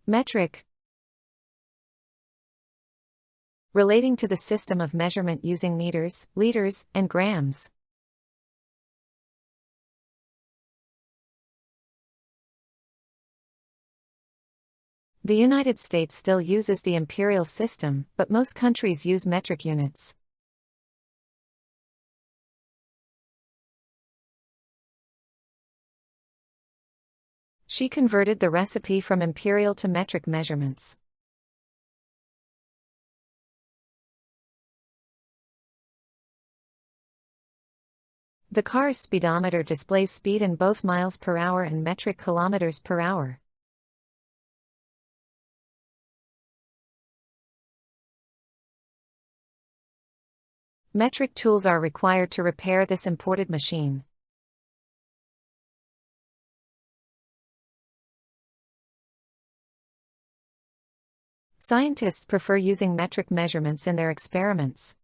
Metric. Relating to the system of measurement using meters, liters, and grams. The United States still uses the imperial system, but most countries use metric units. She converted the recipe from imperial to metric measurements. The car's speedometer displays speed in both miles per hour and metric kilometers per hour. Metric tools are required to repair this imported machine. Scientists prefer using metric measurements in their experiments.